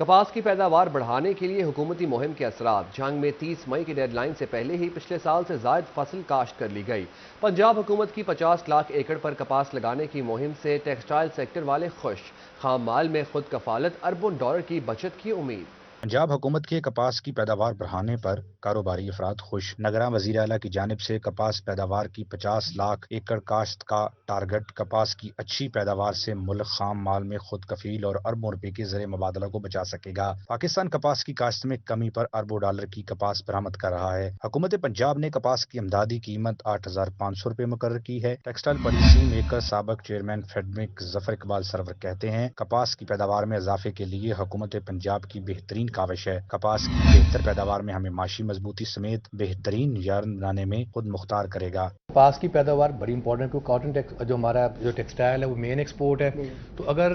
کپاس کی پیداوار بڑھانے کے لیے حکومتی مہم کے اثرات۔ جھنگ میں 30 مئی کی ڈیڈ لائن سے پہلے ہی پچھلے سال سے زائد فصل کاشت کر لی گئی۔ پنجاب حکومت کی 50 لاکھ ایکڑ پر کپاس لگانے کی مہم سے ٹیکسٹائل سیکٹر والے خوش۔ خام مال میں خود کفالت، اربوں ڈالر کی بچت کی امید۔ پنجاب حکومت کے کپاس کی پیداوار بڑھانے پر کاروباری افراد خوش۔ نگراں وزیر اعلیٰ کی جانب سے کپاس پیداوار کی 50 لاکھ ایکڑ کاشت کا ٹارگٹ۔ کپاس کی اچھی پیداوار سے ملک خام مال میں خود کفیل اور اربوں روپے کے زر مبادلہ کو بچا سکے گا۔ پاکستان کپاس کی کاشت میں کمی پر اربوں ڈالر کی کپاس برآمد کر رہا ہے۔ حکومت پنجاب نے کپاس کی امدادی قیمت 8,500 روپے مقرر کی ہے۔ ٹیکسٹائل پالیسی میکر سابق چیئرمین فیڈمک ظفر اقبال سرور کہتے ہیں، کپاس کی پیداوار میں اضافے کے لیے حکومت پنجاب کی بہترین کاوش ہے۔ کپاس کی بہتر پیداوار میں ہمیں معاشی مضبوطی سمیت بہترین یارن بنانے میں خود مختار کرے گا۔ کپاس کی پیداوار بڑی امپورٹنٹ ہے، کاٹن جو ہمارا جو ٹیکسٹائل ہے وہ مین ایکسپورٹ ہے، تو اگر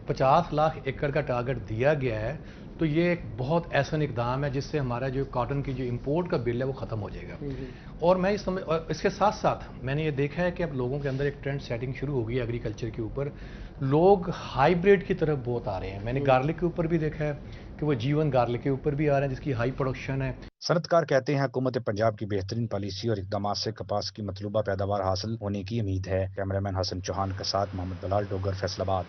50 لاکھ ایکڑ کا ٹارگٹ دیا گیا ہے تو یہ ایک بہت احسن اقدام ہے جس سے ہمارا جو کاٹن کی جو امپورٹ کا بل ہے وہ ختم ہو جائے گا۔ اور میں اس کے ساتھ ساتھ میں نے یہ دیکھا ہے کہ اب لوگوں کے اندر ایک ٹرینڈ سیٹنگ شروع ہو گئی ہے ایگریکلچر کے اوپر، لوگ ہائیبریڈ کی طرف بہت آ رہے ہیں۔ میں نے گارلک کے اوپر بھی دیکھا ہے کہ وہ جیون گارلک کے اوپر بھی آ رہے ہیں جس کی ہائی پروڈکشن ہے۔ صنعت کار کہتے ہیں حکومت پنجاب کی بہترین پالیسی اور اقدامات سے کپاس کی مطلوبہ پیداوار حاصل ہونے کی امید ہے۔ کیمرامین حسن چوہان کے ساتھ محمد بلال ڈوگر، فیصل آباد۔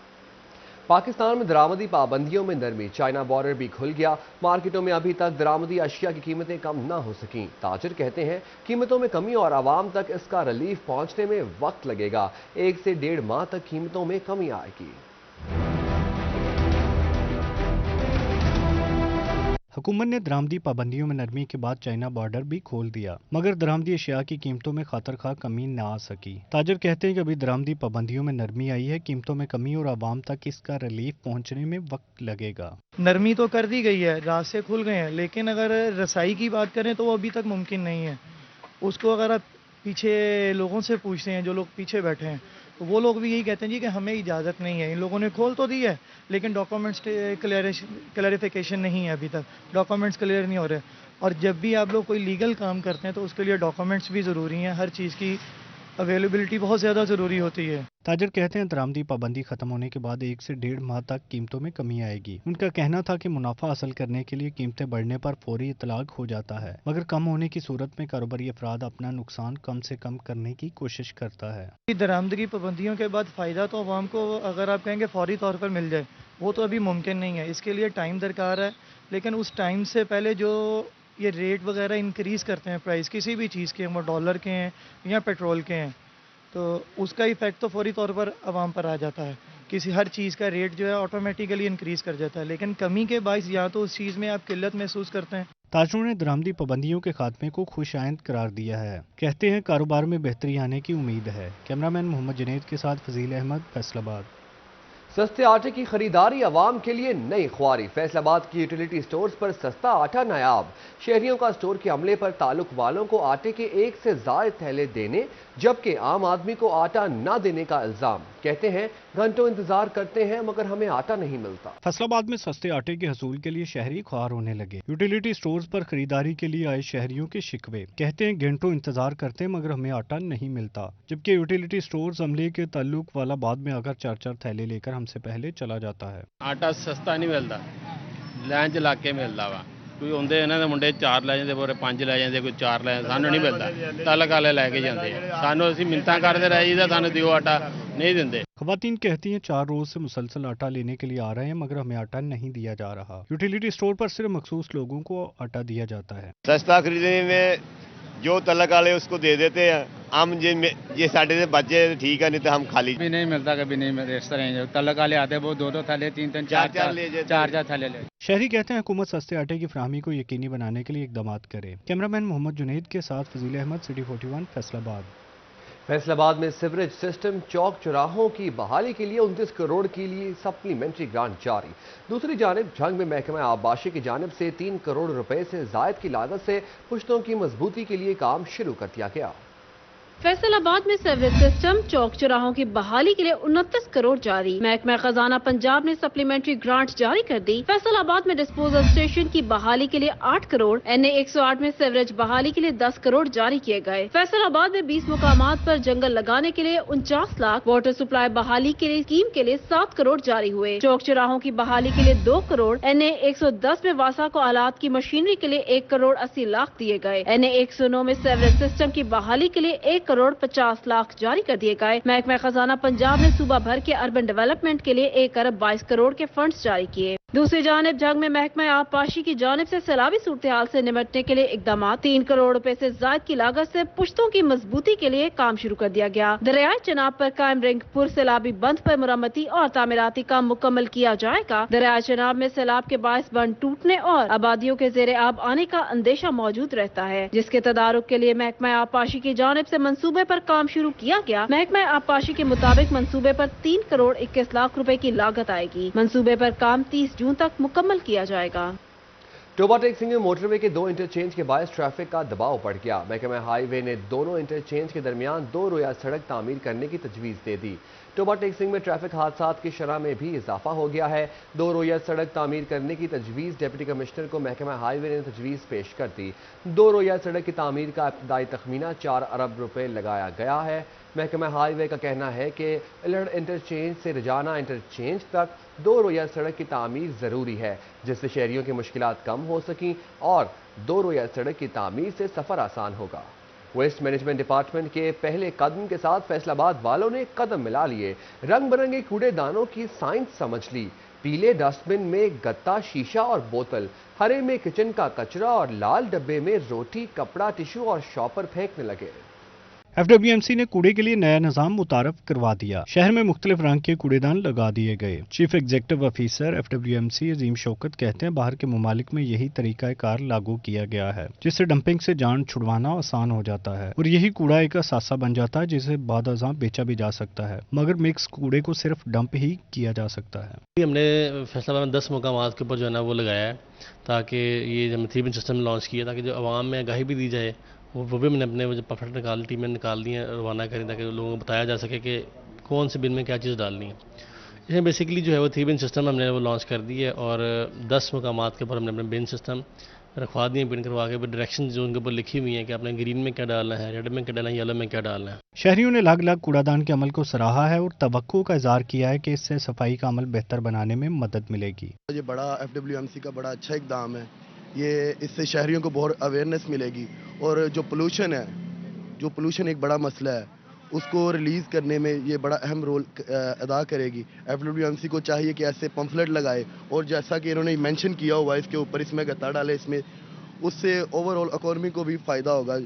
پاکستان میں درآمدی پابندیوں میں نرمی، چائنا بارڈر بھی کھل گیا۔ مارکیٹوں میں ابھی تک درآمدی اشیاء کی قیمتیں کم نہ ہو سکیں۔ تاجر کہتے ہیں قیمتوں میں کمی اور عوام تک اس کا ریلیف پہنچنے میں وقت لگے گا۔ 1 سے 1.5 ماہ تک قیمتوں میں کمی آئے گی۔ حکومت نے درآمدی پابندیوں میں نرمی کے بعد چائنا بارڈر بھی کھول دیا، مگر درآمدی اشیاء کی قیمتوں میں خاطر خواہ کمی نہ آ سکی۔ تاجر کہتے ہیں کہ ابھی درآمدی پابندیوں میں نرمی آئی ہے، قیمتوں میں کمی اور عوام تک اس کا ریلیف پہنچنے میں وقت لگے گا۔ نرمی تو کر دی گئی ہے، راستے کھل گئے ہیں، لیکن اگر رسائی کی بات کریں تو وہ ابھی تک ممکن نہیں ہے۔ اس کو اگر آپ پیچھے لوگوں سے پوچھتے ہیں، جو لوگ پیچھے بیٹھے ہیں، تو وہ لوگ بھی یہی کہتے ہیں جی کہ ہمیں اجازت نہیں ہے۔ ان لوگوں نے کھول تو دی ہے لیکن ڈاکومنٹس کلیریفیکیشن نہیں ہے، ابھی تک ڈاکومنٹس کلیئر نہیں ہو رہے۔ اور جب بھی آپ لوگ کوئی لیگل کام کرتے ہیں تو اس کے لیے ڈاکومنٹس بھی ضروری ہیں، ہر چیز کی اویلیبلٹی بہت زیادہ ضروری ہوتی ہے۔ تاجر کہتے ہیں درآمدی پابندی ختم ہونے کے بعد 1 سے 1.5 ماہ تک قیمتوں میں کمی آئے گی۔ ان کا کہنا تھا کہ منافع حاصل کرنے کے لیے قیمتیں بڑھنے پر فوری اطلاق ہو جاتا ہے، مگر کم ہونے کی صورت میں کاروباری افراد اپنا نقصان کم سے کم کرنے کی کوشش کرتا ہے۔ درآمدی پابندیوں کے بعد فائدہ تو عوام کو اگر آپ کہیں گے فوری طور پر مل جائے، وہ تو ابھی ممکن نہیں ہے، اس کے لیے ٹائم درکار ہے۔ لیکن اس ٹائم سے پہلے جو یہ ریٹ وغیرہ انکریز کرتے ہیں، پرائس کسی بھی چیز کے، وہ ڈالر کے ہیں یا پیٹرول کے ہیں، تو اس کا ایفیکٹ تو فوری طور پر عوام پر آ جاتا ہے۔ کسی ہر چیز کا ریٹ جو ہے آٹومیٹیکلی انکریز کر جاتا ہے، لیکن کمی کے باعث یا تو اس چیز میں آپ قلت محسوس کرتے ہیں۔ تاجروں نے درآمدی پابندیوں کے خاتمے کو خوش آئند قرار دیا ہے، کہتے ہیں کاروبار میں بہتری آنے کی امید ہے۔ کیمرامین محمد جنید کے ساتھ فضیل احمد، فیصل آباد۔ سستے آٹے کی خریداری عوام کے لیے نئی خواری۔ فیصل آباد کی یوٹیلیٹی سٹورز پر سستا آٹا نایاب۔ شہریوں کا سٹور کے عملے پر تعلق والوں کو آٹے کے 1 سے زائد تھیلے دینے جبکہ عام آدمی کو آٹا نہ دینے کا الزام۔ کہتے ہیں گھنٹوں انتظار کرتے ہیں مگر ہمیں آٹا نہیں ملتا۔ فیصل آباد میں سستے آٹے کے حصول کے لیے شہری خوار ہونے لگے۔ یوٹیلیٹی سٹورز پر خریداری کے لیے آئے شہریوں کے شکوے، کہتے ہیں گھنٹوں انتظار کرتے ہیں مگر ہمیں آٹا نہیں ملتا، جبکہ یوٹیلیٹی سٹورز عملے کے تعلق والا بعد میں آ کر 4 تھیلے لے کر ہم سے پہلے چلا جاتا ہے۔ آٹا سستا نہیں ملتا، لائن چ لا کے ملتا وا، کوئی آدھے یہاں کے منڈے 4 لے جاتے، پورے 5 لے جاتے، کوئی 4 لے جاتے، سانوں نہیں ملتا، تعلق والے لے کے جاتے ہیں، سانوں اسی منتاں کرتے رہے جی سانوں دیو آٹا نہیں دیندے۔ خواتین کہتی ہیں 4 روز سے مسلسل آٹا لینے کے لیے آ رہے ہیں مگر ہمیں آٹا نہیں دیا جا رہا۔ یوٹیلیٹی سٹور پر صرف مخصوص لوگوں کو آٹا دیا جاتا ہے۔ سستا خریدنے میں جو تعلق والے اس کو دے دیتے ہیں، ہم یہ ساڑھے سے بچے ٹھیک ہے، نہیں تو ہم خالی بھی نہیں ملتا، کبھی نہیں ملتا، اس طرح تعلق والے آتے وہ 2 تھیلے 3 4 تھیلے لے۔ شہری کہتے ہیں حکومت سستے آٹے کی فراہمی کو یقینی بنانے کے لیے اقدامات کرے۔ کیمرامین محمد جنید کے ساتھ فضیل احمد، سٹی 41، فیصل آباد۔ فیصل آباد میں سیوریج سسٹم چوک چوراہوں کی بحالی کے لیے 29 کروڑ کے لیے سپلیمنٹری گرانٹ جاری۔ دوسری جانب جھنگ میں محکمہ آبپاشی کی جانب سے 3 کروڑ روپے سے زائد کی لاگت سے پشتوں کی مضبوطی کے لیے کام شروع کر دیا گیا۔ फैसलाबाद में सीवरेज सिस्टम चौक चौराहों की बहाली के लिए 29 करोड़ जारी। महकमा खजाना पंजाब ने सप्लीमेंट्री ग्रांट जारी कर दी। फैसलाबाद में डिस्पोजल स्टेशन की बहाली के लिए 8 करोड़, NA 108 में सीवरेज बहाली के लिए 10 करोड़ जारी किए गए। फैसलाबाद में 20 मुकामात पर जंगल लगाने के लिए 49 लाख, वाटर सप्लाई बहाली के लिए स्कीम के लिए 7 करोड़ जारी हुए। चौक चौराहों की बहाली के लिए 2 करोड़, NA 110 में वासा को आलात की मशीनरी के लिए 1 करोड़ 80 लाख दिए गए। NA 109 में सीवरेज सिस्टम की बहाली के लिए 1 करोड़ 50 लाख जारी कर दिए गए। महकमा खजाना पंजाब ने सूबा भर के अर्बन डेवलपमेंट के लिए 1 अरब 22 करोड़ के फंड्स जारी किए। दूसरी जानिब जंग में महकमा आबपाशी की जानिब से सैलाबी सूरत हाल से निपटने के लिए इकदाम। 3 करोड़ रुपए से ज्यादा की लागत से पुश्तों की मजबूती के लिए काम शुरू कर दिया गया। दरियाए चनाब पर कायम रिंगपुर सैलाबी बंद पर मुरम्मती और तामीराती काम मुकम्मल किया जाएगा। दरियाए चनाब में सैलाब के बायस बंद टूटने और आबादियों के जेर आब आने का अंदेशा मौजूद रहता है, जिसके तदारुक के लिए महकमा आबपाशी की जानिब से मंसूबे पर काम शुरू किया गया। महकमा आबपाशी के मुताबिक मंसूबे पर 3 करोड़ 21 लाख रुपए की लागत आएगी। मंसूबे पर काम 30 जून तक मुकम्मल किया जाएगा। टोबा टेक सिंह में मोटरवे के 2 इंटरचेंज के बायस ट्रैफिक का दबाव बढ़ गया। महकमा हाईवे ने दोनों इंटरचेंज के दरमियान 2 रोया सड़क तामीर करने की तजवीज़ दे दी। टोबा टेक सिंह में ट्रैफिक हादसात की शरह में भी इजाफा हो गया है। 2 रोया सड़क तामीर करने की तजवीज़ डिप्टी कमिश्नर को महकमा हाईवे ने तजवीज़ पेश कर दी। 2 रोया सड़क की तामीर का इब्तदाई तखमीना 4 अरब रुपए लगाया गया है। महकमा हाईवे का कहना है कि इलहड़ इंटरचेंज से रजाना इंटरचेंज तक 2 रोया सड़क की तामीर ज़रूरी है, जिससे शहरियों की मुश्किलात कम हो सकें और 2 रोया सड़क की तामीर से सफ़र आसान होगा। वेस्ट मैनेजमेंट डिपार्टमेंट के पहले कदम के साथ फैसलाबाद वालों ने कदम मिला लिए। रंग बिरंगे कूड़ेदानों की साइंस समझ ली। पीले डस्टबिन में गत्ता, शीशा और बोतल, हरे में किचन का कचरा और लाल डब्बे में रोटी, कपड़ा, टिश्यू और शॉपर फेंकने लगे। FWMC ने कूड़े के लिए नया निज़ाम मुतारफ करवा दिया। शहर में मुख्तलिफ रंग के कूड़ेदान लगा दिए गए। चीफ एग्जीक्यूटिव ऑफिसर FWMC अजीम शौकत कहते हैं बाहर के मुमालिक में यही तरीका कार लागू किया गया है, जिससे डंपिंग से जान छुड़वाना आसान हो जाता है और यही कूड़ा एक असासा बन जाता है जिसे बाद अज़ां बेचा भी जा सकता है, मगर मिक्स कूड़े को सिर्फ डंप ही किया जा सकता है। हमने फैसलाबाद में 10 मुकामात के ऊपर जो है ना वो लगाया है, ताकि ये जब 3 बिन सिस्टम लॉन्च किया ताकि जो आवाम में आगाही भी दी जाए, वो भी मैंने अपने परफेक्ट निकाल टीम में निकाल दी है, रवाना करें ताकि लोगों को बताया जा सके कि कौन से बिन में क्या चीज़ डालनी है। इसमें बेसिकली जो है वो 3 बिन सिस्टम हमने वो लॉन्च कर दी है और 10 मुकामात के ऊपर हमने अपने बिन सिस्टम रखवा दिए, बिन करवा के डायरेक्शन जो उनके ऊपर लिखी हुई है कि आपने ग्रीन में क्या डालना है, रेड में क्या डालना है, येलो में क्या डालना है। शहरियों ने अलग अलग कूड़ादान के अमल को सराहा है और तवक्को का इज़हार किया है कि इससे सफाई का अमल बेहतर बनाने में मदद मिलेगी। ये बड़ा FWMC का बड़ा अच्छा इक़दाम है। ये इससे शहरियों को बहुत अवेयरनेस मिलेगी और जो पोल्यूशन एक बड़ा मसला है उसको रिलीज़ करने में ये बड़ा अहम रोल अदा करेगी। FWMC को चाहिए कि ऐसे पम्फलेट लगाए और जैसा कि इन्होंने मेंशन किया हुआ है इसके ऊपर इसमें गत्ता डाले, इसमें उससे ओवरऑल इकोनॉमी को भी फ़ायदा होगा।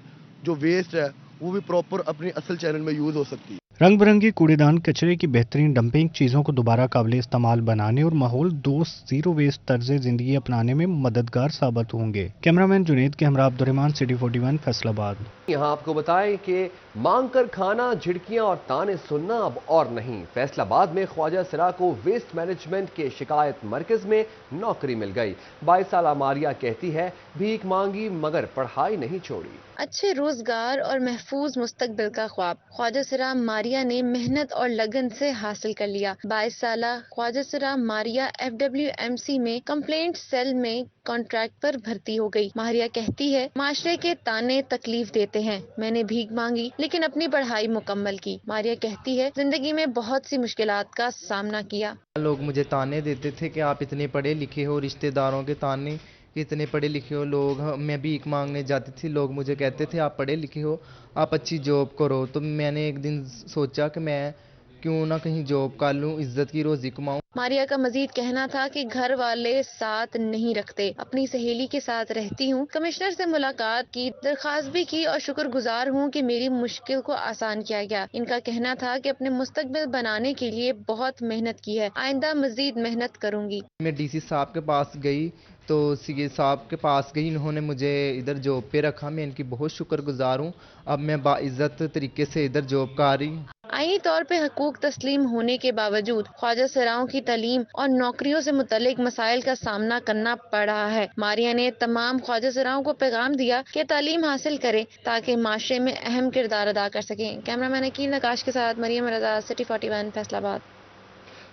जो वेस्ट है वो भी प्रॉपर अपने असल चैनल में यूज़ हो सकती है। रंग बिरंगी कूड़ेदान कचरे की बेहतरीन डंपिंग, चीज़ों को दोबारा काबिल इस्तेमाल बनाने और माहौल दोस्त जीरो वेस्ट तर्ज ज़िंदगी अपनाने में मददगार साबित होंगे। कैमरामैन जुनेद के हमरा अब्दुर्रहमान, सिटी 41 फैसलाबाद। यहाँ आपको बताएं कि मांग कर खाना, झिड़कियां और ताने सुनना अब और नहीं। फैसलाबाद में ख्वाजा सिरा को वेस्ट मैनेजमेंट के शिकायत मरकज में नौकरी मिल गई। 22 साला मारिया कहती है भीख मांगी मगर पढ़ाई नहीं छोड़ी। अच्छे रोजगार और महफूज मुस्तकबिल का ख्वाब ख्वाजा सिरा मारिया ने मेहनत और लगन से हासिल कर लिया। 22 साला ख्वाजा सिरा मारिया FWMC में कंप्लेंट सेल में कॉन्ट्रैक्ट पर भर्ती हो गई। मारिया कहती है माशरे के ताने तकलीफ देते हैं, मैंने भीख मांगी लेकिन अपनी पढ़ाई मुकम्मल की। मारिया कहती है जिंदगी में बहुत सी मुश्किलात का सामना किया। लोग मुझे ताने देते थे कि आप इतने पढ़े लिखे हो, रिश्तेदारों के ताने कि इतने पढ़े लिखे हो लोग। मैं भीख मांगने जाती थी, लोग मुझे कहते थे आप पढ़े लिखे हो, आप अच्छी जॉब करो। तो मैंने एक दिन सोचा कि मैं क्यों ना कहीं जॉब कर लूं, इज्जत की रोजी कमाऊं। मारिया का मजीद कहना था कि घर वाले साथ नहीं रखते, अपनी सहेली के साथ रहती हूँ। कमिश्नर से मुलाकात की, दरख्वास्त भी की और शुक्रगुजार हूँ कि मेरी मुश्किल को आसान किया गया। इनका कहना था कि अपने मुस्तकबिल बनाने के लिए बहुत मेहनत की है, आइंदा मजीद मेहनत करूँगी। मैं DC साहब के पास गई तो CA साहब के पास गई, इन्होंने मुझे इधर जॉब पे रखा। मैं इनकी बहुत शुक्रगुजार हूँ। अब मैं बाइज्जत तरीके से इधर जॉब कर रही हूँ। आईनी तौर पे हकूक तस्लीम होने के बावजूद ख्वाजा सराओं की तालीम और नौकरियों से मुतल्लिक मसाइल का सामना करना पड़ रहा है। मारिया ने तमाम ख्वाजा सराओं को पैगाम दिया कि तालीम हासिल करें ताकि माशरे में अहम किरदार अदा कर सकें। कैमरामैन अकील नकाश के साथ मरियम रजा, सिटी 41, फैसलाबाद।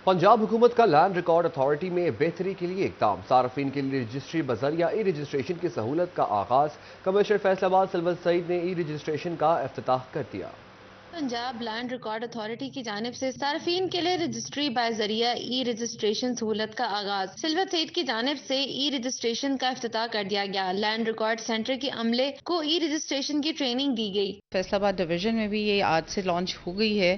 पंजाब हुकूमत का लैंड रिकॉर्ड अथॉरिटी में बेहतरी के लिए इक़दाम। सार्फिन के लिए रजिस्ट्री बज़रिया ई रजिस्ट्रेशन की सहूलत का आगाज। कमिश्नर फैसलाबाद सिल्वत सईद ने ई रजिस्ट्रेशन का इफ्तिताह कर दिया। पंजाब लैंड रिकॉर्ड अथॉरिटी की जानिब से सार्फिन के लिए रजिस्ट्री बाय जरिया ई रजिस्ट्रेशन सहूलत का आगाज। सिल्वत सईद की जानिब से ई रजिस्ट्रेशन का इफ्तिताह कर दिया गया। लैंड रिकॉर्ड सेंटर के अमले को ई रजिस्ट्रेशन की ट्रेनिंग दी गई। फैसलाबाद डिवीजन में भी ये आज से लॉन्च हो गई है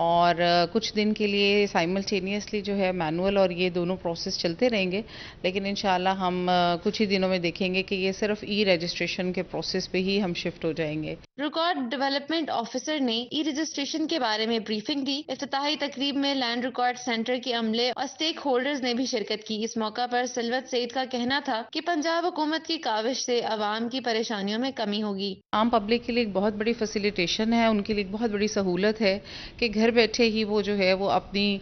और कुछ दिन के लिए साइमल्टेनियसली जो है मैनुअल और ये दोनों प्रोसेस चलते रहेंगे, लेकिन इंशाल्लाह हम कुछ ही दिनों में देखेंगे कि ये सिर्फ ई रजिस्ट्रेशन के प्रोसेस पे ही हम शिफ्ट हो जाएंगे। रिकॉर्ड डेवलपमेंट ऑफिसर ने ई रजिस्ट्रेशन के बारे में ब्रीफिंग दी। इफ्तिताही तकरीब में लैंड रिकॉर्ड सेंटर के अमले और स्टेक होल्डर्स ने भी शिरकत की। इस मौका पर सिल्वत सईद का कहना था कि पंजाब हुकूमत की काविश से अवाम की परेशानियों में कमी होगी। आम पब्लिक के लिए एक बहुत बड़ी फैसिलिटेशन है, उनके लिए एक बहुत बड़ी सहूलत है कि घर बैठे ही वो जो है वो अपनी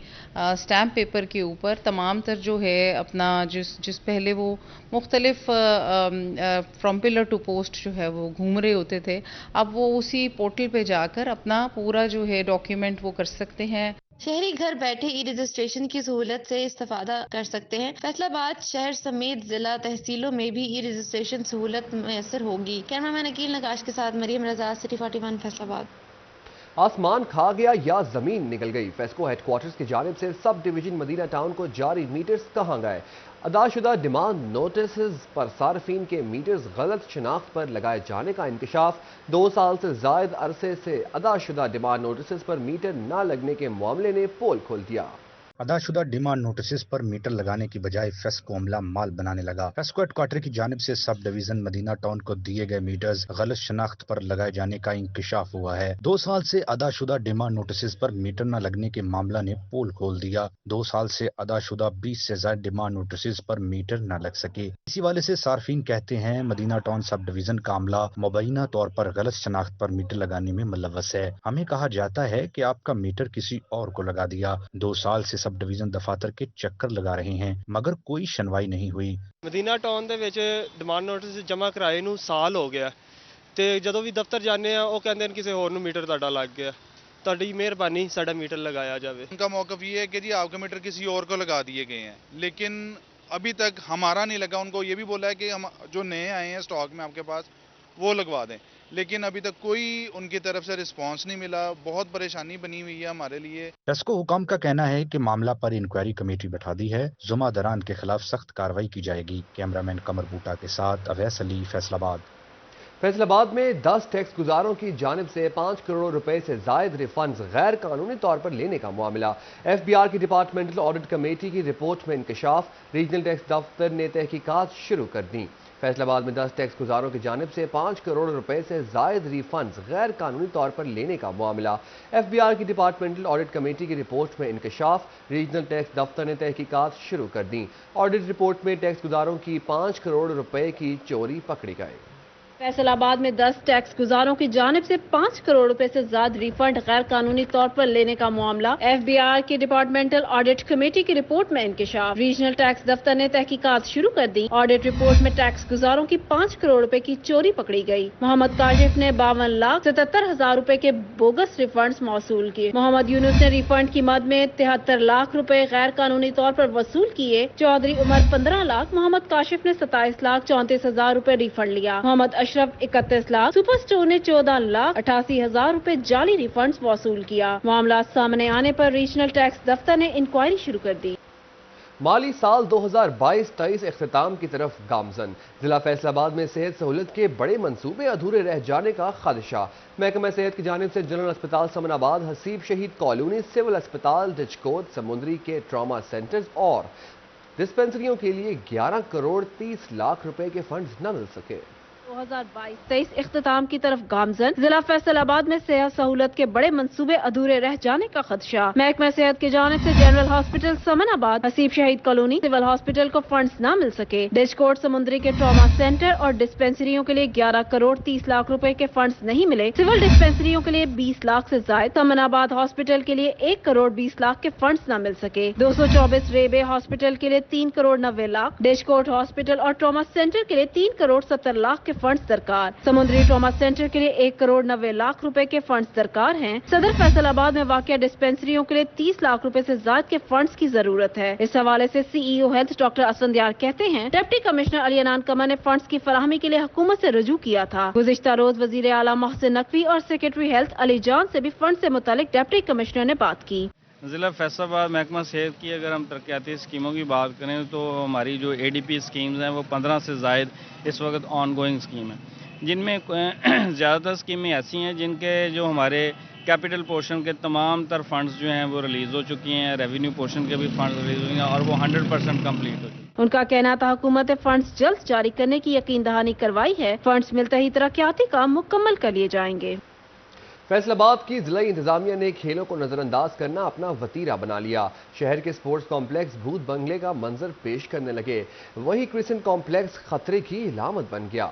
स्टैम्प पेपर के ऊपर तमाम तर जो है अपना जिस पहले वो मुख्तलिफ फ्रॉम पिलर टू पोस्ट जो है वो घूम रहे होते थे, अब वो उसी पोर्टल पे जाकर अपना पूरा जो है डॉक्यूमेंट वो कर सकते हैं। शहरी घर बैठे ई रजिस्ट्रेशन की सहूलत से इस्तेफादा कर सकते हैं। फैसलाबाद शहर समेत जिला तहसीलों में भी ई रजिस्ट्रेशन सहूलत मैसर होगी। कैमरामैन अकील नकाश के साथ मरियम रजा, सिटी 41, फैसलाबाद। आसमान खा गया या जमीन निकल गई, फेस्को हेडक्वार्टर्स की जानिब से सब डिवीजन मदीना टाउन को जारी मीटर्स कहां गए। अदाशुदा डिमांड नोटिस पर सार्फिन के मीटर्स गलत शनाख्त पर लगाए जाने का इंकशाफ। 2 साल से जायद अरसे से अदाशुदा डिमांड नोटिस पर मीटर न लगने के मामले ने पोल खोल दिया। अदाशुदा डिमांड नोटिस पर मीटर लगाने की बजाय फेस्को अमला माल बनाने लगा। फेस्को हेडक्वार्टर की जानिब से सब डिवीजन मदीना टाउन को दिए गए मीटर्स गलत शनाख्त पर लगाए जाने का इंकशाफ हुआ है। 2 साल से अदाशुदा डिमांड नोटिस पर मीटर न लगने के मामला ने पोल खोल दिया। 2 साल से अदाशुदा 20 से ज्यादा डिमांड नोटिस पर मीटर न लग सके। इसी वाले से सार्फिन कहते हैं मदीना टाउन सब डिवीजन का अमला मुबैना तौर पर गलत शनाख्त पर मीटर लगाने में मुलव्वस है। हमें कहा जाता है कि आपका मीटर किसी और को लगा दिया। 2 साल से सब डिवीजन दफातर के चक्कर लगा रहे हैं मगर कोई सुनवाई नहीं हुई। मदीना टाउन ਦੇ ਵਿੱਚ ਡਿਮਾਂਡ ਨੋਟਿਸ ਜਮ੍ਹਾਂ ਕਰਾਏ ਨੂੰ ਸਾਲ ਹੋ ਗਿਆ ਤੇ ਜਦੋਂ ਵੀ ਦਫ਼ਤਰ ਜਾਂਦੇ ਆ ਉਹ ਕਹਿੰਦੇ ਨੇ ਕਿਸੇ ਹੋਰ ਨੂੰ ਮੀਟਰ ਤੁਹਾਡਾ ਲੱਗ ਗਿਆ। ਤੁਹਾਡੀ ਮਿਹਰਬਾਨੀ ਸਾਡਾ ਮੀटर लगाया जावे। उनका मौक़िफ़ ये है कि जी आपके मीटर किसी और को लगा दिए गए हैं, लेकिन अभी तक हमारा नहीं लगा। उनको ये भी बोला है कि हम जो नए आए हैं स्टॉक में आपके पास वो लगवा दें, लेकिन अभी तक कोई उनकी तरफ से रिस्पांस नहीं मिला। बहुत परेशानी बनी हुई है हमारे लिए। फेस्को हुकाम का कहना है कि मामला पर इंक्वायरी कमेटी बैठा दी है। जुमादारान के खिलाफ सख्त कार्रवाई की जाएगी। कैमरामैन कमर बूटा के साथ अवैस अली, फैसलाबाद। फैसलाबाद में 10 टैक्स गुजारों की जानिब से 5 करोड़ रुपए से जायद रिफंड्स गैर कानूनी तौर पर लेने का मामला। FBI की डिपार्टमेंटल ऑडिट कमेटी की रिपोर्ट में इंकशाफ। रीजनल टैक्स दफ्तर ने तहकीकात शुरू कर दी। फैसलाबाद में 10 टैक्स गुजारों की जानिब से 5 करोड़ रुपए से जायद रिफंड्स गैर कानूनी तौर पर लेने का मामला। FBI की डिपार्टमेंटल ऑडिट कमेटी की रिपोर्ट में इंकशाफ। रीजनल टैक्स दफ्तर ने तहकीकात शुरू कर दी। ऑडिट रिपोर्ट में टैक्स गुजारों की 5 करोड़ रुपए की चोरी पकड़ी गई। फैसलाबाद में 10 टैक्स गुजारों की जानिब से 5 करोड़ रुपए से ज्यादा रिफंड गैर कानूनी तौर पर लेने का मामला। FBI की डिपार्टमेंटल ऑडिट कमेटी की रिपोर्ट में इंकशाफ। रीजनल टैक्स दफ्तर ने तहकीकात शुरू कर दी। ऑडिट रिपोर्ट में टैक्स गुजारों की 5 करोड़ रुपए की चोरी पकड़ी गई। मोहम्मद काशिफ ने 52,77,000 रुपए के बोगस रिफंड्स मौसूल किए। मोहम्मद यूनुस ने रिफंड की मद में 73 लाख रुपए गैर कानूनी तौर पर वसूल किए। चौधरी उमर 15 लाख, मोहम्मद काशिफ ने 27,34,000 रुपए रिफंड लिया। मोहम्मद अशरफ 31 लाख, सुपर स्टोर ने 14,88,000 रुपए जाली रिफंड्स वसूल किया। मामला सामने आने पर रीजनल टैक्स दफ्तर ने इंक्वायरी शुरू कर दी। माली साल 2022-23 इख्तिताम की तरफ गामजन। जिला फैसलाबाद में सेहत सहूलत के बड़े मंसूबे अधूरे रह जाने का खदशा। महकमा सेहत की जानिब से जनरल अस्पताल समनाबाद, हसीब शहीद कॉलोनी, सिविल अस्पताल डिचकोट, समुंदरी के ट्रामा सेंटर्स और डिस्पेंसरियों के लिए 11 करोड़ 30 लाख रुपए के फंड्स न मिल सके। 2022-23 इख्तिताम की तरफ गामजन। जिला फैसलाबाद में सेहत सहूलत के बड़े मंसूबे अधूरे रह जाने का खदशा। महकमा सेहत की जानिब से जनरल हॉस्पिटल समनाबाद, हसीब शहीद कॉलोनी, सिविल हॉस्पिटल को फंड्स न मिल सके। डिशकोट समुद्री के ट्रॉमा सेंटर और डिस्पेंसरियों के लिए 11 करोड़ 30 लाख रुपए के फंड्स नहीं मिले। सिविल डिस्पेंसरियों के लिए 20 लाख से जायद। समनाबाद हॉस्पिटल के लिए 1 करोड़ 20 लाख के फंड्स न मिल सके। 224 रेबे हॉस्पिटल के लिए 3 करोड़ 90 लाख। डिशकोट हॉस्पिटल और ट्रॉमा सेंटर के लिए 3 करोड़ 70 लाख के फंड्स दरकार। समुद्री ट्रॉमा सेंटर के लिए 1 करोड़ 90 लाख रुपए के फंड्स दरकार हैं। सदर फैसलाबाद में वाक़िया डिस्पेंसरियों के लिए 30 लाख रुपए से ज्यादा के फंड्स की जरूरत है। इस हवाले से सीईओ हेल्थ डॉक्टर असफंदियार कहते हैं, डिप्टी कमिश्नर अली अनान कमर ने फंड्स की फराहमी के लिए हुकूमत से रुजू किया था। गुज़िश्ता रोज वजीर आला मोहसिन नकवी और सेक्रेटरी हेल्थ अली जान से भी फंड से मुतालिक डिप्टी कमिश्नर ने बात की। ज़िला फैसलाबाद महकमा सेहत की अगर हम तरक्याती स्कीमों की बात करें तो हमारी जो ADP स्कीम्स हैं वो 15 से ज़ायद इस वक्त ऑन गोइंग स्कीम है, जिनमें ज़्यादातर स्कीमें ऐसी हैं जिनके जो हमारे कैपिटल पोर्शन के तमाम तर फंड्स जो हैं वो रिलीज़ हो चुकी हैं, रेवेन्यू पोर्शन के भी फंड्स रिलीज़ हुए हैं और वो 100% कम्प्लीट हो चुके हैं। उनका कहना था हुकूमत ने फंड्स जल्द जारी करने की यकीन दहानी करवाई है। फंड्स मिलते ही तरक्याती काम मुकम्मल कर लिए जाएंगे। फैसलाबाद की जिला इंतजामिया ने खेलों को नजरअंदाज करना अपना वतीरा बना लिया। शहर के स्पोर्ट्स कॉम्प्लेक्स भूत बंगले का मंजर पेश करने लगे, वही क्रिसेंट कॉम्प्लेक्स खतरे की इलामत बन गया।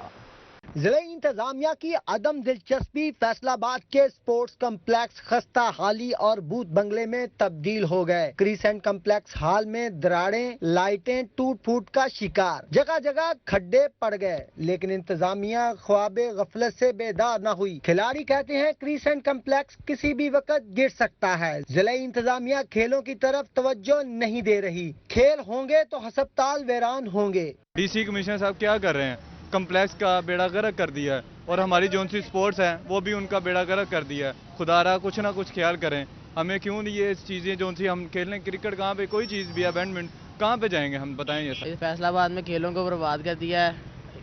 जिला इंतजामिया की अदम दिलचस्पी फैसलाबाद के स्पोर्ट्स कम्प्लेक्स खस्ता हाली और बूथ बंगले में तब्दील हो गए। क्रिसेंट कम्प्लेक्स हाल में दरारें, लाइटें टूट फूट का शिकार, जगह जगह खड्डे पड़ गए, लेकिन इंतजामिया ख्वाबे गफलत से बेदार न हुई। खिलाड़ी कहते हैं क्रिसेंट कम्प्लेक्स किसी भी वक्त गिर सकता है। जिला इंतजामिया खेलों की तरफ तवज्जो नहीं दे रही। खेल होंगे तो हस्पताल वीरान होंगे। DC कमिश्नर साहब क्या कर रहे हैं, कम्प्लेक्स का बेड़ा गर्क कर दिया है और हमारी जो सी स्पोर्ट्स हैं वो भी उनका बेड़ा गर्क कर दिया है। खुदारा कुछ ना कुछ ख्याल करें, हमें क्यों नहीं ये चीज़ें जो सी हम खेलने, क्रिकेट कहाँ पे कोई चीज़ भी है, बैडमिंटन कहाँ पे जाएंगे हम, बताएं ये सब। फैसलाबाद में खेलों को बर्बाद कर दिया है,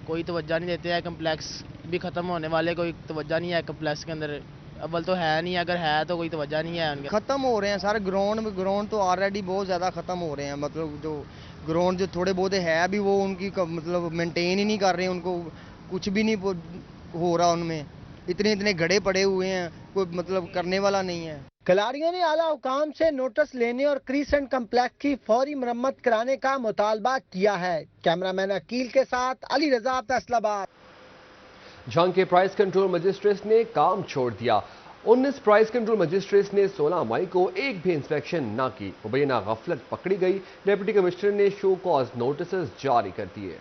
कोई तवज्जो नहीं देते हैं। कम्प्लेक्स भी ख़त्म होने वाले, कोई तवज्जो नहीं है कम्प्लेक्स के अंदर। अव्वल तो है नहीं, अगर है तो कोई तवज्जो नहीं है उनके। ख़त्म हो रहे हैं सारे ग्राउंड तो ऑलरेडी बहुत ज़्यादा ख़त्म हो रहे हैं। मतलब जो ग्राउंड जो थोड़े बहुत है अभी वो उनकी मतलब मेंटेन ही नहीं कर रहे हैं, उनको कुछ भी नहीं हो रहा उनमें। इतने गड्ढे पड़े हुए हैं, कोई मतलब करने वाला नहीं है। खिलाड़ियों ने आला हुकाम से नोटिस लेने और क्रिसेंट कम्प्लेक्स की फौरी मरम्मत कराने का मुतालबा किया है। कैमरामैन अकील के साथ अली रजा, फैसलाबाद। झंग के प्राइस कंट्रोल मजिस्ट्रेट ने काम छोड़ दिया। 19 प्राइस कंट्रोल मजिस्ट्रेट ने 16 मई को एक भी इंस्पेक्शन न की। मुबैना गफलत पकड़ी गई। डिप्टी कमिश्नर ने शो कॉज नोटिस जारी कर दिए।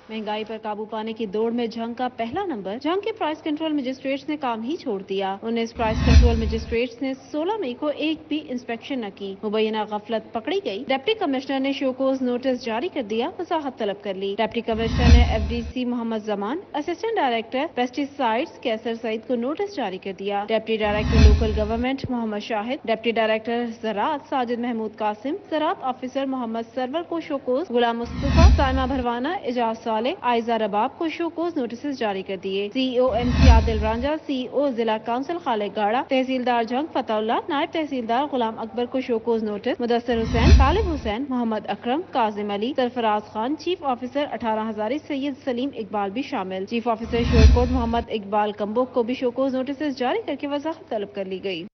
महंगाई पर काबू पाने की दौड़ में झंग का पहला नंबर। झंग के प्राइस कंट्रोल मजिस्ट्रेट्स ने काम ही छोड़ दिया। 19 प्राइस कंट्रोल मजिस्ट्रेट्स ने 16 मई को एक भी इंस्पेक्शन न की। मुबैना गफलत पकड़ी गई। डिप्टी कमिश्नर ने शोकोज नोटिस जारी कर दिया, वजाहत तलब कर ली। डिप्टी कमिश्नर ने FDC Mohammad Zaman, assistant director pesticides Qaiser Saeed को नोटिस जारी कर दिया। Deputy director local government Mohammad Shahid, deputy director ज़राअत साजिद महमूद कासिम, ज़राअत ऑफिसर मोहम्मद सरवर को शोकोज, गुलाम मुस्तफा, साइमा भरवाना, एजाज आयजा रबाब को शोकोज नोटिस जारी कर दिए। CEO MC Adil Ranjha, CEO जिला काउंसिल खालिद गाड़ा, तहसीलदार झंग फतहुल्ला, नायब तहसीलदार गुलाम अकबर को शोकोज नोटिस, मुदस्सिर हुसैन, तालिब हुसैन, मोहम्मद अकरम, काजिम अली, सरफराज खान, चीफ ऑफिसर 18 हजारी सैयद सलीम इकबाल भी शामिल। चीफ ऑफिसर शोरकोट मोहम्मद इकबाल कम्बोक को भी शोकोज नोटिस जारी करके वजाहत तलब कर ली गई।